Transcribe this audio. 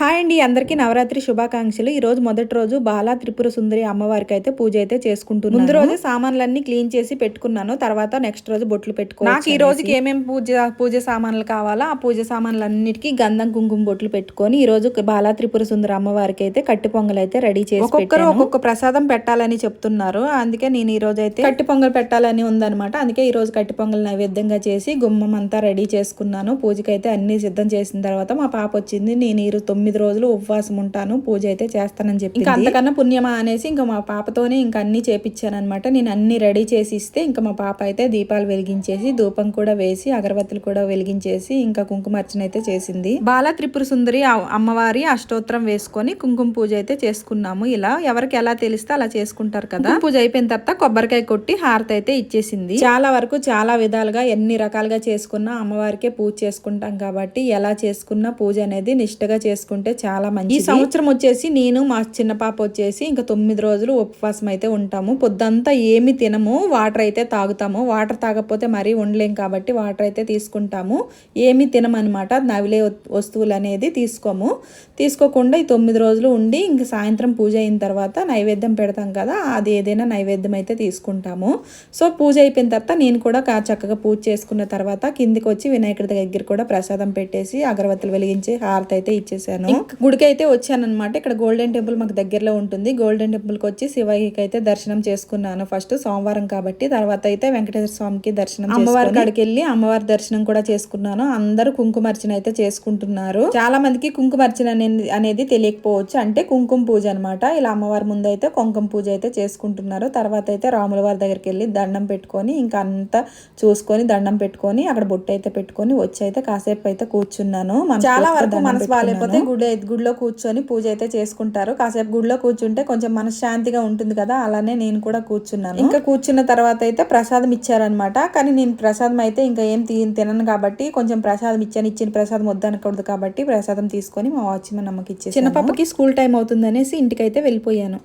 Hi అండి, అందరికీ నవరాత్రి శుభాకాంక్షలు. ఈ రోజు మొదటి రోజు బాలా త్రిపుర సుందరి అమ్మవారికి అయితే పూజ అయితే చేసుకుంటున్నాను. ముందు రోజు సామాన్లన్నీ క్లీన్ చేసి పెట్టుకున్నాను. తర్వాత నెక్స్ట్ రోజు బొట్లు పెట్టుకున్నాను. నాకు ఈ రోజుకి ఏమేమి పూజ సామాన్లు కావాలా ఆ పూజ సామాన్లన్నిటికీ గంధం కుంకుమ బొట్లు పెట్టుకొని ఈ రోజు బాలా త్రిపుర సుందరి అమ్మవారికి అయితే కట్టి పొంగల్ అయితే రెడీ చేసి ఒక్కొక్కరు ఒక్కొక్క ప్రసాదం పెట్టాలని చెప్తున్నారు. అందుకే నేను ఈ రోజు అయితే కట్టి పొంగల్ పెట్టాలని ఉందన్నమాట. అందుకే ఈ రోజు కట్టి పొంగల్ నైవేద్యంగా చేసి గుమ్మం అంతా రెడీ చేసుకున్నాను. పూజకైతే అన్ని సిద్ధం చేసిన తర్వాత మా పాప వచ్చింది. నేను ఈ 9 రోజులు ఉపవాసం ఉంటాను, పూజ అయితే చేస్తానని చెప్పి ఇంకా అంతకన్నా పుణ్యమా అనేసి ఇంకా మా పాపతోనే ఇంకా అన్ని చేపించాను అనమాట. నేను అన్ని రెడీ చేసి ఇస్తే ఇంకా మా పాప అయితే దీపాలు వెలిగించేసి ధూపం కూడా వేసి అగరబత్తులు కూడా వెలిగించేసి ఇంకా కుంకుమార్చన అయితే చేసింది. బాలా త్రిపుర సుందరి అమ్మవారి అష్టోత్తరం వేసుకొని కుంకుమ పూజ అయితే చేసుకున్నాము. ఇలా ఎవరికి ఎలా తెలిస్తే అలా చేసుకుంటారు కదా. పూజ అయిపోయిన తర్వాత కొబ్బరికాయ కొట్టి హారతి అయితే ఇచ్చేసింది. చాలా వరకు చాలా విధాలుగా ఎన్ని రకాలుగా చేసుకున్నా అమ్మవారికే పూజ చేసుకుంటాం కాబట్టి ఎలా చేసుకున్నా పూజ అనేది నిష్ఠగా చేసుకుంటే చాలా మంచి. ఈ సంవత్సరం వచ్చేసి నేను మా చిన్న పాప వచ్చేసి ఇంకా 9 రోజులు ఉపవాసం అయితే ఉంటాము. పొద్దంతా ఏమి తినము, వాటర్ అయితే తాగుతాము. వాటర్ తాగకపోతే మరీ ఉండలేం కాబట్టి వాటర్ అయితే తీసుకుంటాము. ఏమి తినమనమాట. నవిలే వస్తువులు అనేది తీసుకోకుండా ఈ 9 రోజులు ఉండి ఇంక సాయంత్రం పూజ అయిన తర్వాత నైవేద్యం పెడతాం కదా, అది ఏదైనా నైవేద్యం అయితే తీసుకుంటాము. సో పూజ అయిపోయిన తర్వాత నేను కూడా చక్కగా పూజ చేసుకున్న తర్వాత కిందికి వచ్చి వినాయకుడి దగ్గర కూడా ప్రసాదం పెట్టేసి అగరబత్తులు వెలిగించి హారతి అయితే ఇచ్చేసాను. గుడికి అయితే వచ్చానమాట. ఇక్కడ గోల్డెన్ టెంపుల్ మాకు దగ్గరలో ఉంటుంది. గోల్డెన్ టెంపుల్కి వచ్చి శివయ్యకి అయితే దర్శనం చేసుకున్నాను. ఫస్ట్ సోమవారం కాబట్టి, తర్వాత అయితే వెంకటేశ్వర స్వామికి దర్శనం, అమ్మవారి కాడికి వెళ్ళి అమ్మవారి దర్శనం కూడా చేసుకున్నాను. అందరూ కుంకుమార్చన అయితే చేసుకుంటున్నారు. చాలా మందికి కుంకుమార్చన అనేది తెలియకపోవచ్చు. అంటే కుంకుమ పూజ అనమాట. ఇలా అమ్మవారి ముందు అయితే కుంకుమ పూజ అయితే చేసుకుంటున్నారు. తర్వాత అయితే రాముల వారి దగ్గరికి వెళ్ళి దండం పెట్టుకొని ఇంకా అంతా చూసుకొని దండం పెట్టుకొని అక్కడ బొట్టు అయితే పెట్టుకొని వచ్చి అయితే కాసేపు అయితే కూర్చున్నాను. చాలా వరకు మనసు బాగాలేకపోతే గుడిలో కూర్చొని పూజ అయితే చేసుకుంటారు. కాసేపు గుడిలో కూర్చుంటే కొంచెం మనశ్శాంతిగా ఉంటుంది కదా, అలానే నేను కూడా కూర్చున్నాను. ఇంకా కూర్చున్న తర్వాత అయితే ప్రసాదం ఇచ్చారనమాట. కానీ నేను ప్రసాదం అయితే ఇంకా ఏం తినను కాబట్టి కొంచెం ప్రసాదం ఇచ్చిన ప్రసాదం వద్దనకూడదు కాబట్టి ప్రసాదం తీసుకొని మా వాచ్మెన్ అమ్మకి ఇచ్చేసి చిన్న పాపకి స్కూల్ టైం అవుతుంది అనేసి ఇంటికైతే వెళ్ళిపోయాను.